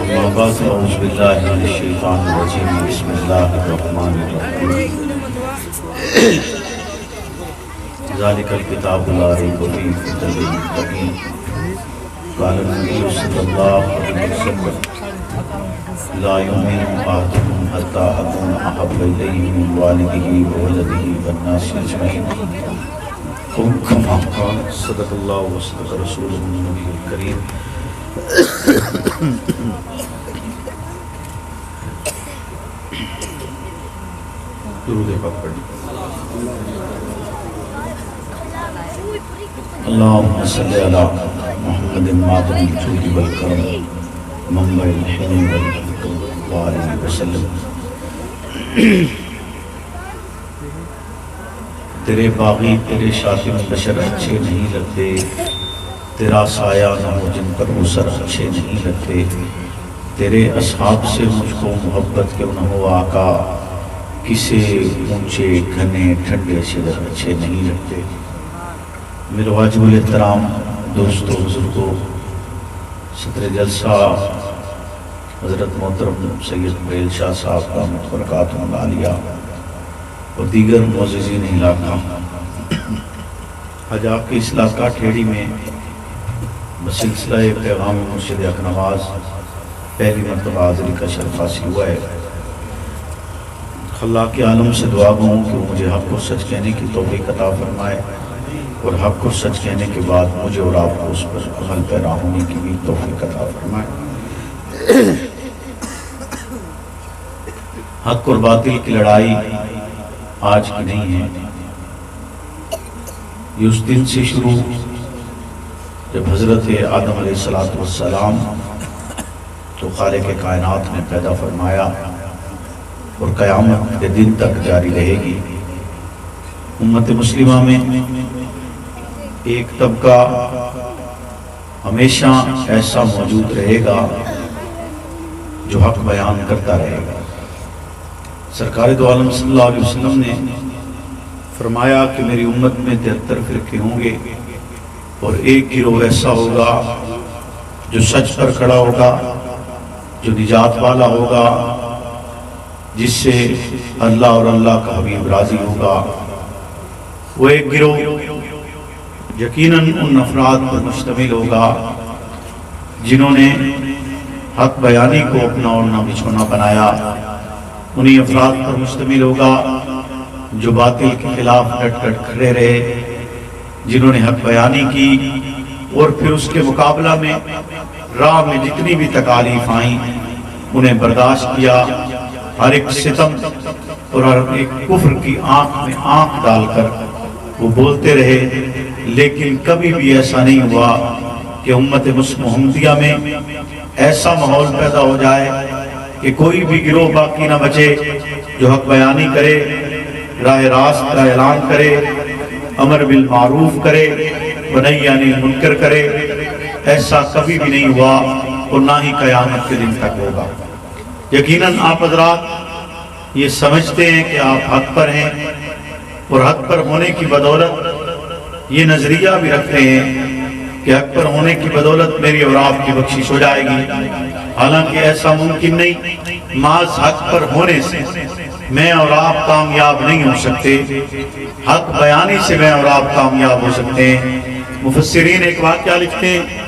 أما بعد أعوذ بالله من الشيطان الرجيم بسم الله الرحمن الرحيم ذلك الكتاب لا ريب فيه هدى للمتقين قال النبي صلى الله عليه وسلم لا يؤمن أحدكم حتى أكون أحب إليه من والده وولده والناس أجمعين كما قال صدق الله وصدق رسوله النبي الكريم درود پاک پڑھیں اللهم صل على محمد معدن الجود والکرم منبع الحلم والحکم وآلہ وسلم. تیرے باغی تیرے شاطر بشر اچھے نہیں لگتے، تیرا سایہ نہ ہو جن پر وہ سر اچھے نہیں لگتے، تیرے اصحاب سے مجھ کو محبت کیوں نہ ہو آقا، کسے اونچے گھنے ٹھنڈے شدر اچھے نہیں لگتے. میرے واجب الاحترام دوستو بزرگو، صدر جلسہ حضرت محترم سید بریل شاہ صاحب کا برکاتہ عالیہ اور دیگر معززین علاقہ، آج آپ کے اس علاقہ ٹھیڑی میں بسلسلہ پیغام مرشد حق نواز پہلی مرتبہ حاضری کا شرف حاصل ہوا ہے. خلاق عالم سے دعا گو ہوں کہ مجھے حق کو سچ کہنے کی توفیق عطا فرمائے اور حق کو سچ کہنے کے بعد مجھے اور آپ کو اس پر عمل پیرا ہونے کی بھی توفیق عطا فرمائے. حق اور باطل کی لڑائی آج کی نہیں ہے، یہ اس دن سے شروع جب حضرت آدم علیہ السلام تو خالق کائنات نے پیدا فرمایا اور قیامت کے دن تک جاری رہے گی. امت مسلمہ میں ایک طبقہ ہمیشہ ایسا موجود رہے گا جو حق بیان کرتا رہے گا. سرکار دو عالم صلی اللہ علیہ وسلم نے فرمایا کہ میری امت میں 73 فرقے ہوں گے اور ایک گروہ ایسا ہوگا جو سچ پر کھڑا ہوگا، جو نجات والا ہوگا، جس سے اللہ اور اللہ کا حبیب راضی ہوگا. وہ ایک گروہ یقیناً ان افراد پر مشتمل ہوگا جنہوں نے حق بیانی کو اپنا اوڑھنا بچھونا بنایا. انہی افراد پر مشتمل ہوگا جو باطل کے خلاف ڈٹ ڈٹ کھڑے رہے، جنہوں نے حق بیانی کی اور پھر اس کے مقابلہ میں راہ میں جتنی بھی تکالیف آئیں انہیں برداشت کیا. ہر ایک ستم اور ہر ایک کفر کی آنکھ میں آنکھ ڈال کر وہ بولتے رہے، لیکن کبھی بھی ایسا نہیں ہوا کہ امت محمدیہ میں ایسا ماحول پیدا ہو جائے کہ کوئی بھی گروہ باقی نہ بچے جو حق بیانی کرے، راہ راست کا اعلان کرے، امر بالمعروف کرے، ونہی عن المنکر کرے. ایسا کبھی بھی نہیں ہوا اور نہ ہی قیامت کے دن تک ہوگا. یقیناً آپ حضرات یہ سمجھتے ہیں کہ آپ حق پر ہیں اور حق پر ہونے کی بدولت یہ نظریہ بھی رکھتے ہیں کہ حق پر ہونے کی بدولت میری اور آپ کی بخشش ہو جائے گی. حالانکہ ایسا ممکن نہیں. محض حق پر ہونے سے میں اور آپ کامیاب نہیں ہو سکتے، حق بیانی سے میں اور آپ کامیاب ہو سکتے ہیں. مفسرین ایک واقعہ لکھتے ہیں،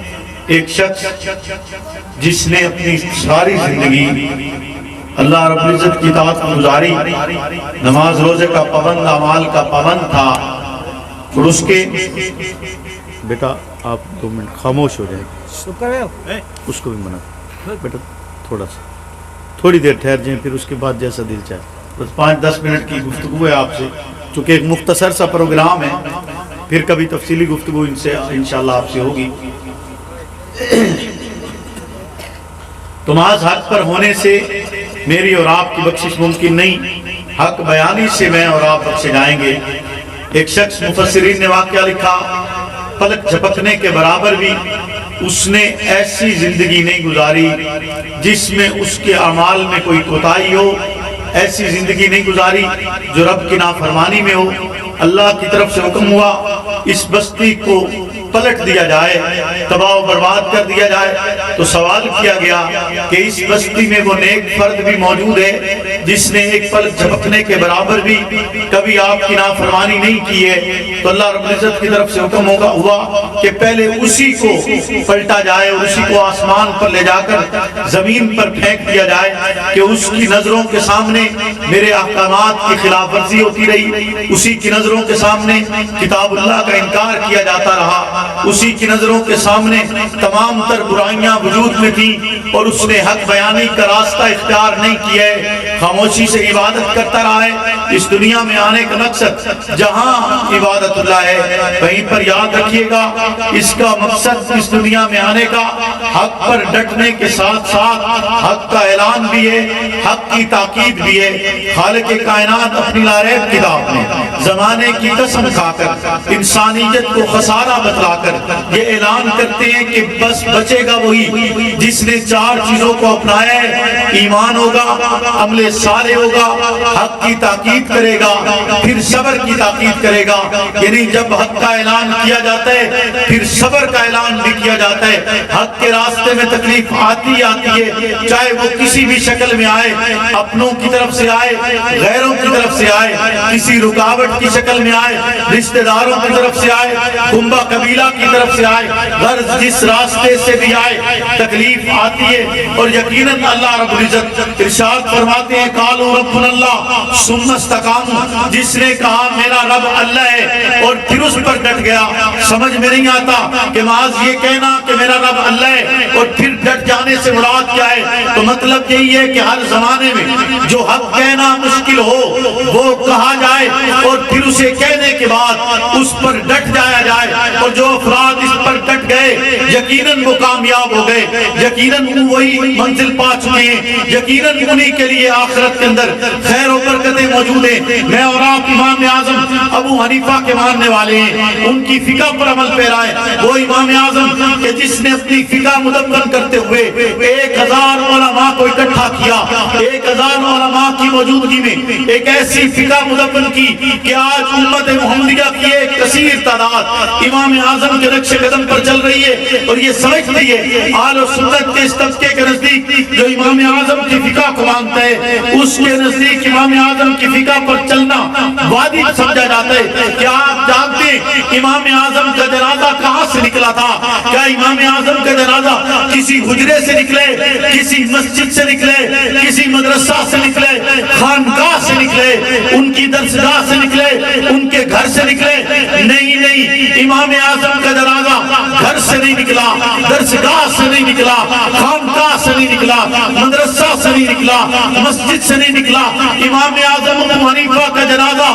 ایک شخص جس نے اپنی ساری زندگی اللہ رب العزت کی اطاعت گزاری، نماز روزے کا پابند، اعمال کا پابند تھا، اور اس کے بیٹا آپ 2 منٹ خاموش ہو جائے، اس کو بھی منع بیٹا تھوڑی دیر ٹھہر جائیں، پھر اس کے بعد جیسا دل چاہے. بس 5-10 منٹ کی گفتگو ہے آپ سے، چونکہ ایک مختصر سا پروگرام ہے، پھر کبھی تفصیلی گفتگو ان سے انشاءاللہ آپ سے ہوگی. تو محض حق پر ہونے سے میری اور آپ کی بخشش ممکن نہیں، حق بیانی سے میں اور آپ بخشے جائیں گے. ایک شخص مفسرین نے واقعہ لکھا، پلک جھپکنے کے برابر بھی اس نے ایسی زندگی نہیں گزاری جس میں اس کے اعمال میں کوئی کوتاہی ہو، ایسی زندگی نہیں گزاری جو رب کی نافرمانی میں ہو. اللہ کی طرف سے حکم ہوا اس بستی کو پلٹ دیا جائے، تباہ و برباد کر دیا جائے، تو سوال کیا گیا کہ اس بستی میں وہ نیک فرد بھی موجود ہے جس نے ایک پل جھپکنے کے برابر بھی کبھی آپ کی نافرمانی نہیں کی ہے؟ تو اللہ رب العزت کی طرف سے حکم ہوا کہ پہلے اسی کو پلٹا جائے اور اسی کو آسمان پر لے جا کر زمین پر پھینک دیا جائے کہ اس کی نظروں کے سامنے میرے احکامات کی خلاف ورزی ہوتی رہی، اسی کی نظروں کے سامنے کتاب اللہ کا انکار کیا جاتا رہا، اسی کی نظروں کے سامنے تمام تر برائیاں وجود میں تھیں اور اس نے حق بیانی کا راستہ اختیار نہیں کیا ہے، خاموشی سے عبادت کرتا رہا ہے۔ اس دنیا میں آنے کا مقصد جہاں عبادت اللہ ہے وہیں پر یاد رکھیے گا اس کا مقصد اس دنیا میں آنے کا حق پر ڈٹنے کے ساتھ ساتھ حق کا اعلان بھی ہے، حق کی تاکید بھی ہے۔ خالق کائنات اپنی لاریب کتاب میں زمانے کی قسم کھا کر انسانیت کو خسارہ بتلا کر یہ اعلان کرتے ہیں کہ بس بچے گا وہی جس نے چار چیزوں کو اپنایا ہے، ایمان ہوگا، عمل صالح ہوگا، حق کی تاکید کرے گا، پھر صبر کی تاکید کرے گا۔ یعنی جب حق کا اعلان کیا جاتا ہے پھر صبر کا اعلان بھی کیا جاتا ہے۔ حق کے راستے میں تکلیف آتی ہے، چاہے وہ کسی بھی شکل میں آئے، اپنوں کی طرف سے آئے، غیروں کی طرف سے آئے، کسی رکاوٹ کی شکل میں آئے، رشتہ داروں کی طرف سے آئے، کنبہ قبیلہ کی طرف سے آئے، غرض جس راستے سے بھی آئے تکلیف آتی ہے۔ اور یقیناً اللہ رب العزت ارشاد فرماتے ہیں قالوا ربنا اللہ ثم استقاموا، جس نے کہا میرا رب اللہ ہے اور پھر اس پر ڈٹ گیا۔ سمجھ میں نہیں آتا کہ معاذ یہ کہنا کہ میرا رب اللہ ہے اور پھر ڈٹ جانے سے مراد کیا ہے؟ تو مطلب یہی ہے کہ ہر زمانے میں جو حق کہنا مشکل ہو وہ کہا جائے اور پھر اسے کہنے کے بعد اس پر ڈٹ جایا جائے، اور جو افراد اس پر ڈٹ گئے یقیناً وہ کامیاب ہو گئے، یقیناً وہی منزل پا چکے ہیں، یقیناً انہی کے لیے آخرت کے اندر خیر و برکتیں موجود ہیں۔ میں اور آپ امام اعظم ابو حنیفہ کے ماننے والے ہیں، ان کی فقہ پر عمل پیرا ہے۔ وہ امام اعظم کہ جس نے اپنی فقہ مدون کرتے ہوئے 1000 علماء کو اکٹھا کیا، 1000 علماء کی موجودگی میں ایک ایسی فقہ مدون کی کہ آج امت محمدیہ کی ایک کثیر تعداد امام اعظم کے نقش قدم پر چل رہی ہے اور یہ سمجھتی ہے اہل سنت کے اس طبقے کے نزدیک جو امام اعظم کی فقہ کو مانتا ہے اس کے نزدیک امام اعظم کی فقہ پر چلنا واجب سمجھا جاتا ہے۔ کیا آپ جانتے ہیں امام اعظم کا جنازہ کہاں سے نکلا تھا؟ کیا امام اعظم کا جنازہ کسی حجرے سے نکلے، کسی مسجد سے نکلے، کسی مدرسہ سے نکلے، خانقاہ سے نکلے، ان کی درسگاہ سے نکلے، ان کے گھر سے نکلے؟ نہیں، امام اعظم کا جنازہ گھر سے نہیں نکلا، درسگاہ سے نہیں نکلا، خانقاہ سے نہیں نکلا، مدرسہ سے نہیں نکلا، مسجد سے نہیں نکلا۔ امام اعظم ابو حنیفہ کا جنازہ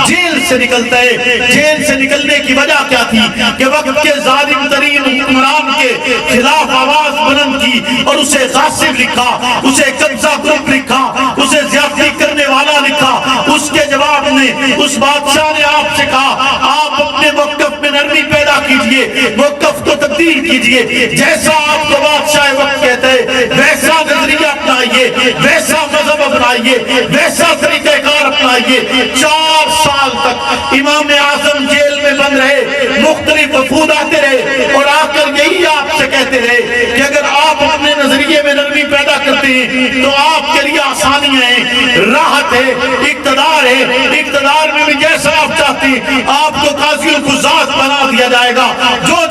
جیل سے نکلتا ہے۔ جیل سے نکلنے کی وجہ کیا تھی کہ وقت کے ظالم ترین حکمران کے خلاف آواز بلند کی اور اسے غاصب لکھا، اسے قبضہ گروپ لکھا، اسے زیادتی کرنے والا لکھا۔ اس کے جواب میں اس بادشاہ نے آپ سے کہا آپ اپنے موقف میں نرمی پیدا کیجئے، موقف کو تبدیل کیجئے، جیسا آپ کو بادشاہ وقت کہتے ہیں ویسا نظریہ اپنائیے، ویسا مذہب اپنائیے، ویسا طریقہ کار اپنائیے۔ 4 سال تک امام اعظم جیل میں بند رہے، مختلف وفود آتے رہے اور آ کر یہی آپ سے کہتے رہے کہ اگر آپ اپنے نظریے میں نرمی پیدا کرتے ہیں تو آپ کے لیے آسانیاں ہیں، راحت ہے، اقتدار ہے، اقتدار میں بھی جیسا آپ چاہتے ہیں آپ کو قاضی القضات بنا دیا جائے گا،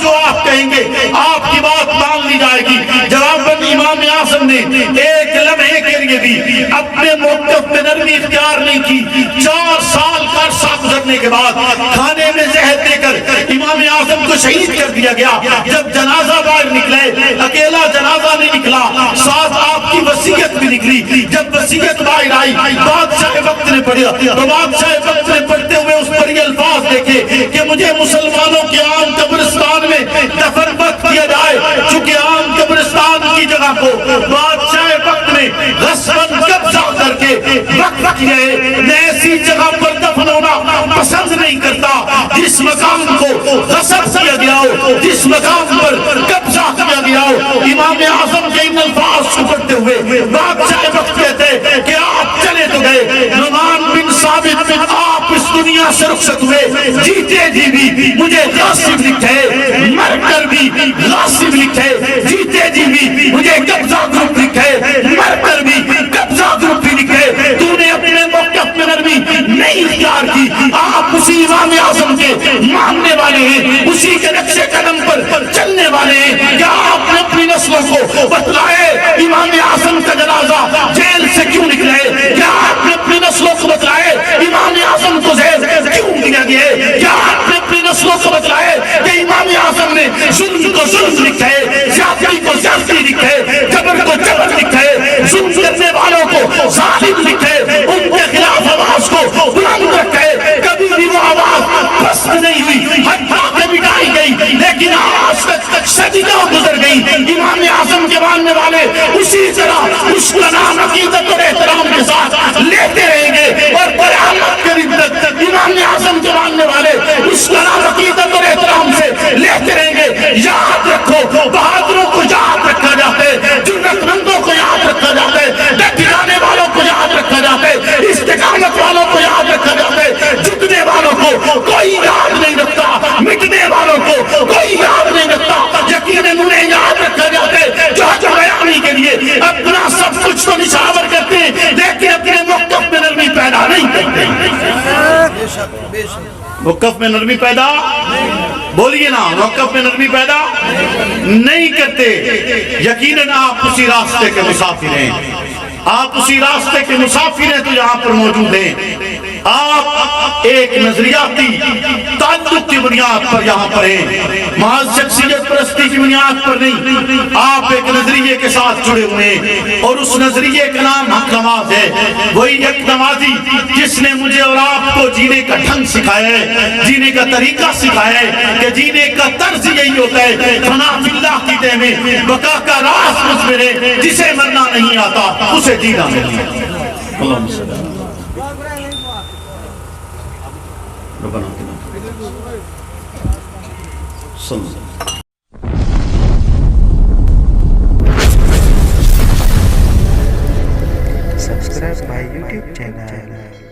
جو آپ کہیں گے آپ کی بات مان لی جائے گی۔ جواباً امام اعظم نے ایک لمحے کے لیے بھی اپنے موقف میں نرمی اختیار نہیں کی۔ 4 سال کا عرصہ گزرنے کے بعد کھانے میں زہر دے کر امام اعظم کو شہید کر دیا گیا۔ جب جنازہ باہر نکلے اکیلا جنازہ نہیں نکلا، ساتھ آپ کی وصیت بھی نکلی۔ جب وصیت باہر آئی بادشاہ وقت نے پڑھا تو بادشاہ وقت نے پڑھتے ہوئے اس پر یہ الفاظ دیکھے کہ مجھے مسلمانوں کے عام قبرستان میں دفن وقت کیا جائے، چونکہ عام قبرستان کی جگہ کو بادشاہ وقت نے غصباً قبضہ کر کے وقت کیا ہے۔ میں ایسی جگہ پر دفن ہونا پسند نہیں کرتا جس مقام کو غصب کیا گیا ہو، جس مقام پر قبضہ کیا گیا ہو۔ امام اعظم کے ان الفاظ کو پڑھتے ہوئے بادشاہ وقت کہتے کہ آپ چلے تو گئے، نعمان بن ثابت آپ اس دنیا دنیا سے رخصت ہوئے جیتے جی بھی مجھے غاصب لکھے, مر کر بھی غاصب لکھے, جیتے جی بھی مجھے قبضہ گروپ لکھے, مر کر بھی قبضہ گروپ لکھے. تو نے اپنے موقف میں نرمی نہیں اختیار کی. آپ اسی امام اعظم کے ماننے والے ہیں, اسی کے نقش قدم پر چلنے والے ہیں. کیا آپ نے اپنی نسلوں کو بتلائے امام اعظم کا جنازہ جیل سے کیوں نکلے؟ کیا آپ نے اپنی نسلوں کو بتلائے امام اعظم کو زیر کیوں دیا گیا؟ کیا آپ نے اپنی نسلوں کو بتلائے کہ امام اعظم نے ظلم کو ظلم لکھا ہے, زیادتی کو زیادتی لکھا ہے, جبر کو جبر لکھا ہے, ظلم کرنے والوں کو ظالم لکھا ہے, ان کے خلاف آواز کو بلند رکھا ہے. کبھی بھی وہ آواز پست نہیں ہوئی, حتیٰ کہ مٹائی گئی, لیکن آج تک صدیوں گزر گئی. امام اعظم کے ماننے والے اسی طرح اس کا نام عقیدت اور احترام کے ساتھ لیتے رہیں گے, اور قیامت کے دن تک امام اعظم کے ماننے والے اس کا نام عقیدت اور احترام سے لیتے رہیں گے. یاد رکھو, بہادروں کو یاد رکھا جاتا ہے, جرأت مندوں کو یاد رکھا جاتا ہے, ڈٹ جانے والوں کو یاد رکھا جاتا ہے, استقامت والوں کو یاد رکھا جاتا ہے. جھکنے والوں کو کوئی یاد نہیں رکھتا, مٹنے والوں کو کوئی یاد نہیں رکھتا. یقیناً انہیں یاد رکھا جاتا ہے جو حق بیانی کے لیے اپنا سب کچھ تو نشاور کرتے ہیں, لیکن اپنے موقف میں نرمی پیدا نہیں کرتے. موقف میں نرمی پیدا, بولیے نا, موقف میں نرمی پیدا نہیں کرتے. یقیناً آپ اسی راستے کے مسافر ہیں, آپ اسی راستے کے مسافر ہیں تو یہاں پر موجود ہیں. آپ ایک نظریاتی تعلق کی بنیاد پر یہاں پر ہیں, محض شخصیت پرستی کی بنیاد پر نہیں. آپ ایک نظریے کے ساتھ جڑے ہوئے ہیں, اور اس نظریے کا نام حق نماز ہے. وہی حق نمازی جس نے مجھے اور آپ کو جینے کا ڈھنگ سکھایا ہے, جینے کا طریقہ سکھایا ہے, کہ جینے کا طرز یہی ہوتا ہے, فنا فی اللہ کی دہ میں بقا کا راز مجھ میں ہے. جسے مرنا نہیں آتا اسے جینا نہیں آتا. اللہم صلی اللہ ربنا Subscribe my YouTube channel.